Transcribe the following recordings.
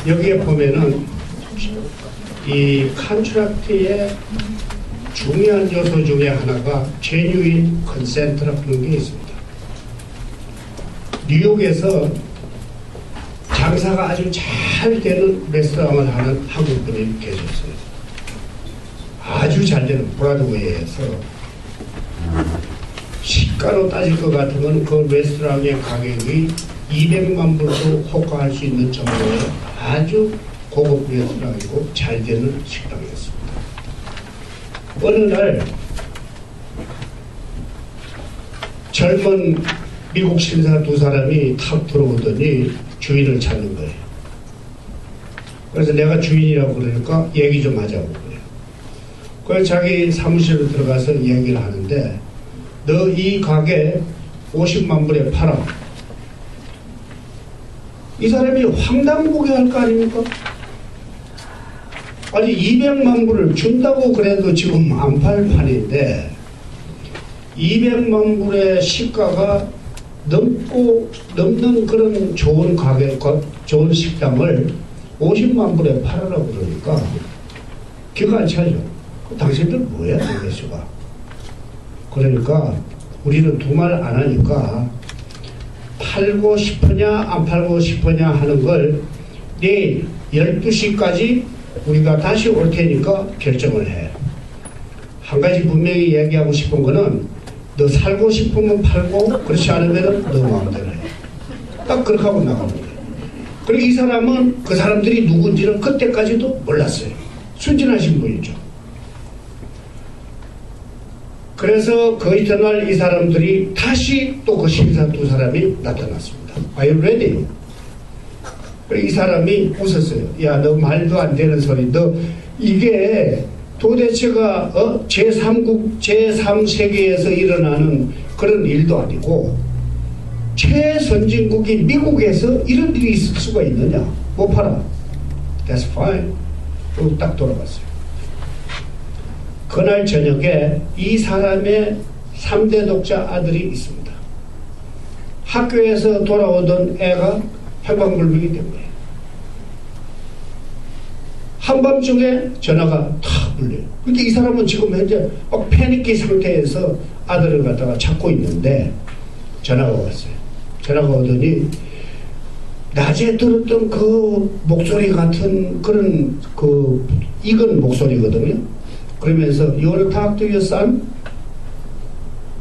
여기에 보면은 이 컨트랙트의 중요한 요소 중에 하나가 genuine consent라는 게 있습니다. 뉴욕에서 장사가 아주 잘 되는 레스토랑을 하는 한국분이 계셨어요. 아주 잘 되는 브라드웨이에서 시가로 따질 것 같으면 그 레스토랑의 가격이 200만 불도 호가할 수 있는 정도의 아주 고급 레스토랑이고 잘 되는 식당이었습니다. 어느 날 젊은 미국 신사 두 사람이 탁 들어오더니 주인을 찾는 거예요. 그래서 내가 주인이라고 그러니까 얘기 좀 하자고 그래요. 그래서 자기 사무실로 들어가서 얘기를 하는데 너 이 가게 50만 불에 팔아. 이 사람이 황당무계 할 거 아닙니까? 아니 200만 불을 준다고 그래도 지금 안 팔 판인데 200만 불의 시가가 넘는 그런 좋은 가게, 좋은 식당을 50만 불에 팔으라고 그러니까 기가 안 차죠. 당신들 뭐야 도대체가. 그러니까 우리는 두 말 안 하니까 팔고 싶으냐 안 팔고 싶으냐 하는 걸 내일 12시까지 우리가 다시 올 테니까 결정을 해. 한 가지 분명히 얘기하고 싶은 거는 너 살고 싶으면 팔고 그렇지 않으면 너 마음대로 해. 딱 그렇게 하고 나가는 거예요. 그리고 이 사람은 그 사람들이 누군지는 그때까지도 몰랐어요. 순진하신 분이죠. 그래서 그 이튿날 이 사람들이 다시 또 그 신사 두 사람이 나타났습니다. Are you ready? 이 사람이 웃었어요. 야, 너 말도 안 되는 소리. 너 이게 도대체가 제3국, 제3세계에서 일어나는 그런 일도 아니고 최선진국이 미국에서 이런 일이 있을 수가 있느냐. 못 팔아. That's fine. 그리고 딱 돌아갔어요. 그날 저녁에 이 사람의 3대 독자 아들이 있습니다. 학교에서 돌아오던 애가 행방불명이 된 거예요. 한밤중에 전화가 탁 울려요. 그러니까 이 사람은 지금 현재 막 패닉기 상태에서 아들을 갖다가 찾고 있는데 전화가 왔어요. 전화가 오더니 낮에 들었던 그 목소리 같은 그런 그 익은 목소리거든요. 그러면서 You wanna talk to your son?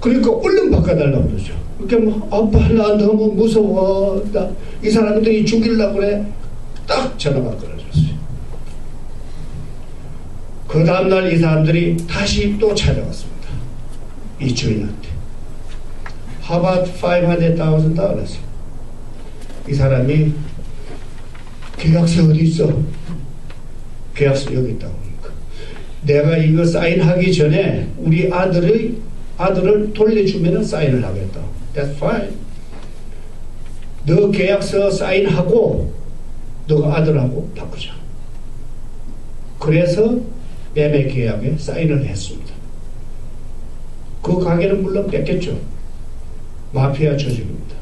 그러니까 얼른 바꿔달라고 그러죠. 그러니까 뭐 아빠 나 너무 무서워. 이 사람들이 죽이려고 그래. 딱 전화가 끊어졌어요. 그 다음날 이 사람들이 다시 또 찾아왔습니다. 이 주인한테. How about $500,000? 이 사람이 계약서 어디 있어? 계약서 여기 있다고. 내가 이거 사인하기 전에 우리 아들을 돌려주면 사인을 하겠다. That's fine. 너 계약서 사인하고 너 아들하고 바꾸자. 그래서 매매 계약에 사인을 했습니다. 그 가게는 물론 뺏겼죠. 마피아 조직입니다.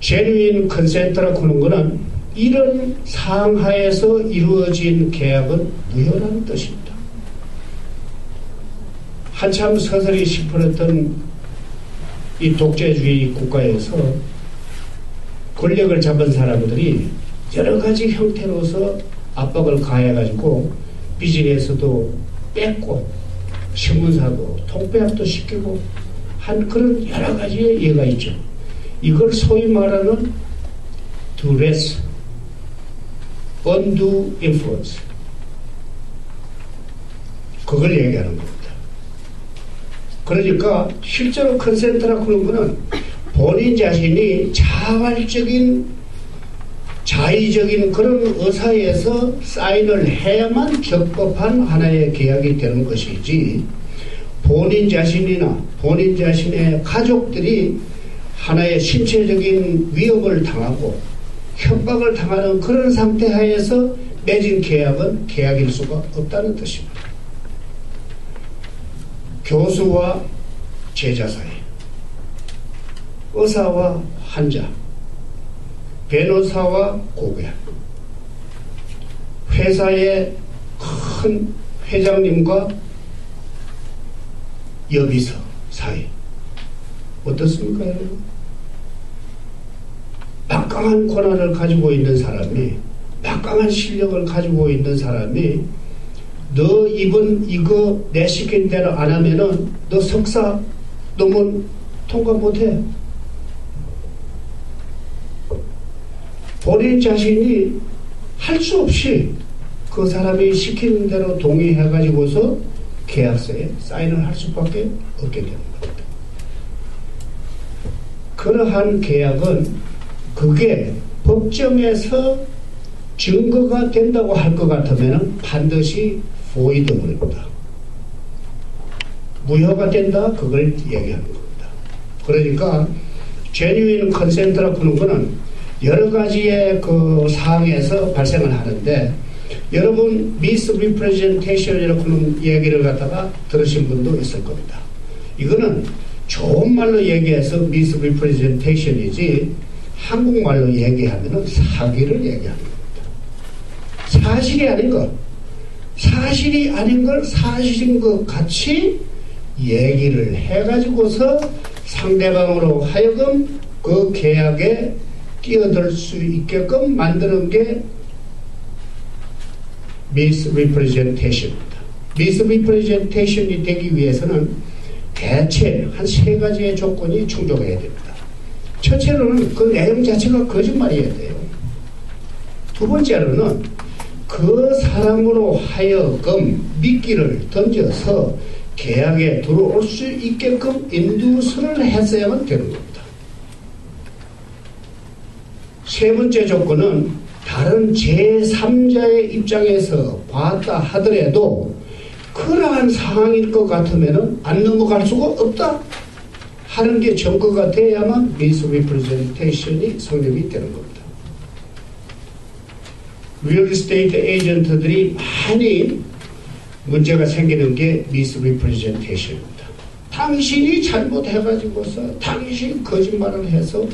genuine consent라고 하는 것은 이런 상하에서 이루어진 계약은 무효라는 뜻입니다. 한참 서서히 시퍼랬던 이 독재주의 국가에서 권력을 잡은 사람들이 여러 가지 형태로서 압박을 가해가지고 비즈니스도 뺏고 신문사도 통폐합도 시키고 한 그런 여러 가지의 예가 있죠. 이걸 소위 말하는 duress, undue influence. 그걸 얘기하는 겁니다. 그러니까 실제로 컨센트라고 하는 거는 본인 자신이 자의적인 그런 의사에서 사인을 해야만 적법한 하나의 계약이 되는 것이지 본인 자신이나 본인 자신의 가족들이 하나의 신체적인 위협을 당하고 협박을 당하는 그런 상태 하에서 맺은 계약은 계약일 수가 없다는 뜻입니다. 교수와 제자 사이, 의사와 환자, 변호사와 고객, 회사의 큰 회장님과 여비서 사이. 어떻습니까, 여러분? 막강한 권한을 가지고 있는 사람이, 막강한 실력을 가지고 있는 사람이 너 이번 이거 내 시킨 대로 안 하면은 너 석사 논문 통과 못해. 본인 자신이 할 수 없이 그 사람이 시키는 대로 동의해가지고서 계약서에 사인을 할 수밖에 없게 되는 겁니다. 그러한 계약은 그게 법정에서 증거가 된다고 할 것 같으면 반드시 void입니다. 무효가 된다? 그걸 얘기하는 겁니다. 그러니까 genuine consent라고 하는 거는 여러 가지의 그 사항에서 발생을 하는데, 여러분 misrepresentation이라고 하는 얘기를 갖다가 들으신 분도 있을 겁니다. 이거는 좋은 말로 얘기해서 misrepresentation이지 한국말로 얘기하면 사기를 얘기하는 겁니다. 사실이 아닌 것, 사실이 아닌 걸 사실인 것 같이 얘기를 해가지고서 상대방으로 하여금 그 계약에 끼어들 수 있게끔 만드는 게 misrepresentation입니다. misrepresentation이 되기 위해서는 대체 한 세 가지의 조건이 충족해야 됩니다. 첫째로는 그 내용 자체가 거짓말이어야 돼요. 두 번째로는 그 사람으로 하여금 미끼를 던져서 계약에 들어올 수 있게끔 인두스를 했어야만 되는 겁니다. 세 번째 조건은 다른 제3자의 입장에서 봤다 하더라도 그러한 상황일 것 같으면 안 넘어갈 수가 없다 하는 게 증거가 돼야만 misrepresentation이 성립이 되는 겁니다. 리얼 에스테이트 에이전트들이 많이 문제가 생기는 게 misrepresentation입니다. 당신이 잘못해가지고서 당신이 거짓말을 해서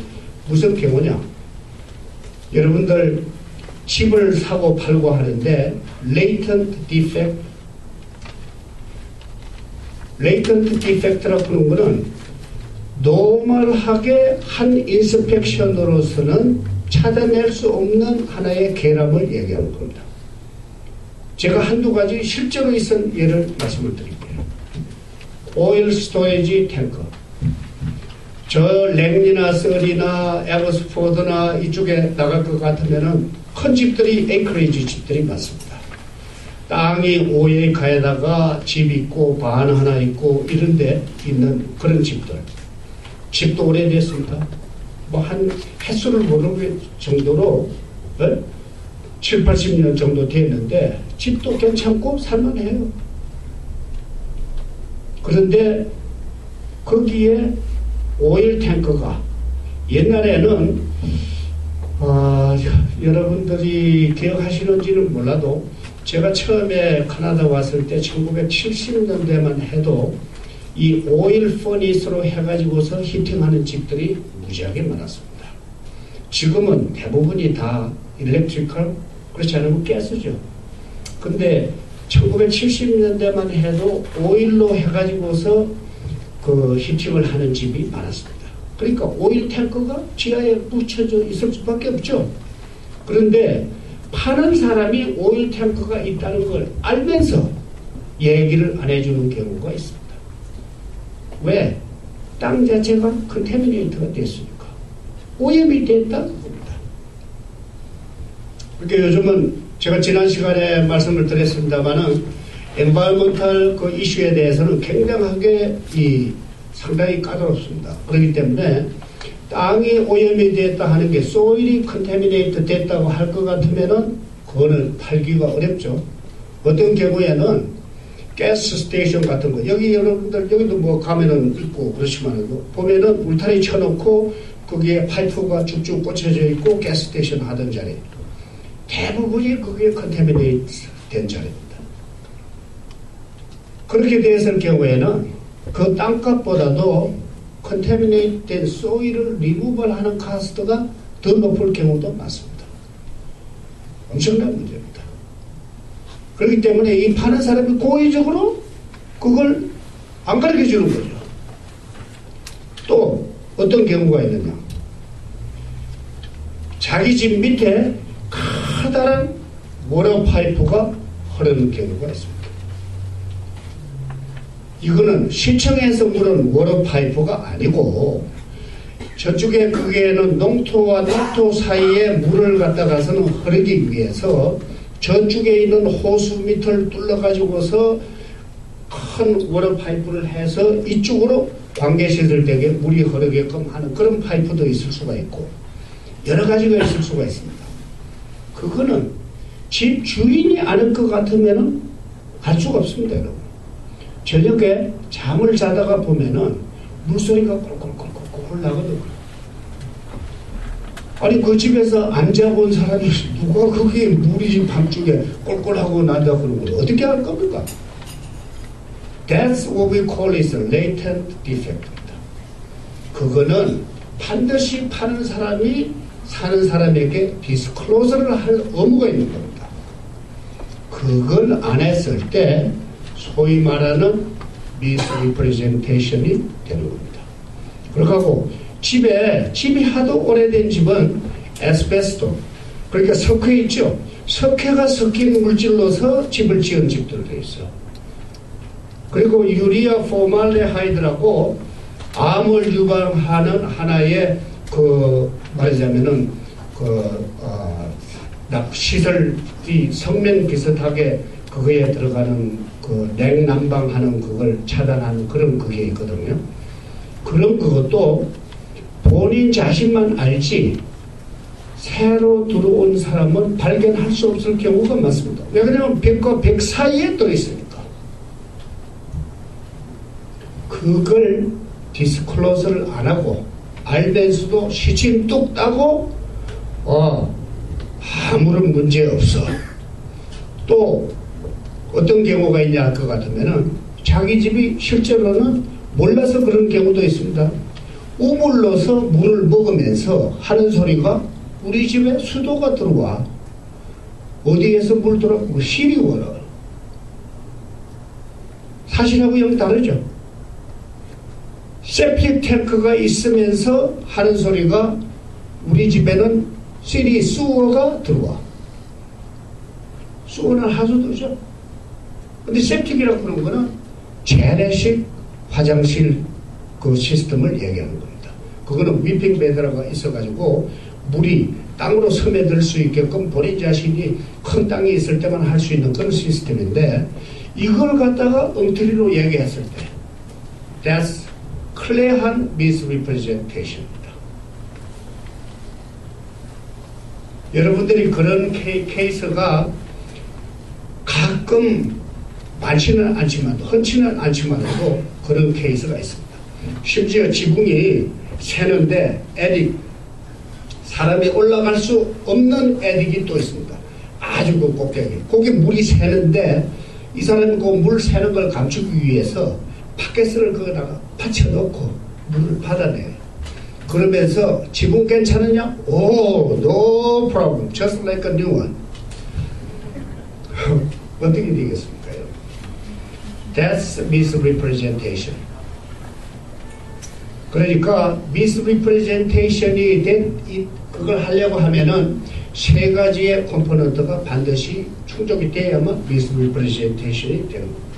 무슨 경우냐? 여러분들 집을 사고 팔고 하는데 latent defect라고 하는 거는 노멀하게 한 인스펙션으로서는 찾아낼 수 없는 하나의 결함을 얘기하는 겁니다. 제가 한두 가지 실제로 있은 예를 말씀을 드릴게요. 오일 스토리지 탱커. 저 랭리나 서리나 에버스포드나 이쪽에 나갈 것 같으면은 큰 집들이 에이크리지 집들이 많습니다. 땅이 5에이카에다가 집 있고 반 하나 있고 이런 데 있는 그런 집들. 집도 오래됐습니다. 뭐 한 횟수를 모르는 정도로 7, 80년 정도 됐는데 집도 괜찮고 살만해요. 그런데 거기에 오일 탱커가 옛날에는 여러분들이 기억하시는지는 몰라도 제가 처음에 캐나다 왔을 때 1970년대만 해도 이 오일 퍼니스로 해가지고서 히팅하는 집들이 무지하게 많았습니다. 지금은 대부분이 다 일렉트리컬, 그렇지 않으면 가스죠. 근데 1970년대만 해도 오일로 해가지고서 그 히팅을 하는 집이 많았습니다. 그러니까 오일 탱크가 지하에 붙여져 있을 수밖에 없죠. 그런데 파는 사람이 오일 탱크가 있다는 걸 알면서 얘기를 안 해주는 경우가 있습니다. 왜? 땅 자체가 컨테미네이터가 됐으니까. 오염이 됐다는 겁니다. 그러니까 요즘은 제가 지난 시간에 말씀을 드렸습니다만은 엔바이먼탈 그 이슈에 대해서는 굉장하게 상당히 까다롭습니다. 그렇기 때문에 땅이 오염이 됐다 하는 게 소일이 컨테미네이트 됐다고 할 것 같으면은 그거는 팔기가 어렵죠. 어떤 경우에는 가스 스테이션 같은 거, 여기 여러분들 여기도 뭐 가면은 있고 그렇지만 보면은 울타리 쳐놓고 거기에 파이프가 쭉쭉 꽂혀져 있고 가스 스테이션 하던 자리, 대부분이 그게 컨테미네이트 된 자리입니다. 그렇게 됐을 경우에는 그 땅값보다도 컨테미네이트 된 소일을 리무벌 하는 카스트가 더 높을 경우도 많습니다. 엄청난 문제입니다. 그렇기 때문에 이 파는 사람이 고의적으로 그걸 안 가르쳐 주는 거죠. 또 어떤 경우가 있느냐. 자기 집 밑에 커다란 워터 파이프가 흐르는 경우가 있습니다. 이거는 시청에서 물은 워터 파이프가 아니고 저쪽에 거기에는 농토와 농토 사이에 물을 갖다가서는 흐르기 위해서 저쪽에 있는 호수 밑을 뚫어가지고서 큰 워터 파이프를 해서 이쪽으로 관계시설되게 물이 흐르게끔 하는 그런 파이프도 있을 수가 있고 여러 가지가 있을 수가 있습니다. 그거는 집 주인이 아는 것 같으면은 할 수가 없습니다, 여러분. 저녁에 잠을 자다가 보면은 물소리가 꼴꼴꼴꼴꼴 나거든요. 아니 그 집에서 안 자본 사람이 누가 거기에 물이 밤중에 꼴꼴하고 난다 그러는 걸 어떻게 할 겁니까? That's what we call is a latent defect입니다. 그거는 반드시 파는 사람이 사는 사람에게 디스클로저를 할 의무가 있는 겁니다. 그걸 안 했을 때 소위 말하는 misrepresentation이 되는 겁니다. 그러고 집이 하도 오래된 집은 에스베스토, 그러니까 석회 있죠. 석회가 섞인 물질로서 집을 지은 집들도 있어. 그리고 유리아 포말데하이드라고 암을 유발하는 하나의 말하자면은 시설이 성면 비슷하게 그거에 들어가는 냉난방하는 그걸 차단하는 그런 그게 있거든요. 그런 그것도 본인 자신만 알지 새로 들어온 사람은 발견할 수 없을 경우가 많습니다. 왜 그러냐면 100과 100 사이에 또 있으니까. 그걸 디스클로저를 안 하고 알면서도 시침 뚝 따고 아무런 문제 없어. 또 어떤 경우가 있냐 할 것 같으면은 자기 집이 실제로는 몰라서 그런 경우도 있습니다. 우물러서 물을 먹으면서 하는 소리가 우리 집에 수도가 들어와. 어디에서 물 들어오고 시리워라. 사실하고 영 다르죠. 세프틱 탱크가 있으면서 하는 소리가 우리 집에는 수어가 들어와. 수어는 하수도죠. 근데 세프틱이라고 그러는 거는 재래식 화장실 그 시스템을 얘기하는 겁니다. 그거는 위핑 베드라가 있어가지고 물이 땅으로 스며들 수 있게끔 본인 자신이 큰 땅이 있을 때만 할 수 있는 그런 시스템인데 이걸 갖다가 엉터리로 얘기했을 때 that's 클레어한 misrepresentation입니다. 여러분들이 그런 케이스가 가끔 많지는 않지만 흔치는 않지만도 그런 케이스가 있습니다. 심지어 지붕이 새는데 사람이 올라갈 수 없는 에딕이 또 있습니다. 아주 그 꼭대기. 거기 물이 새는데 이 사람이 그 물 새는 걸 감추기 위해서 파켓을 거기다가 받쳐놓고 물을 받아내요. 그러면서 지붕 괜찮으냐? No problem. Just like a new one. 어떻게 되겠습니까? That's misrepresentation. 그러니까 misrepresentation이 그걸 하려고 하면은 세 가지의 컴포넌트가 반드시 충족이 돼야만 misrepresentation이 되는 겁니다.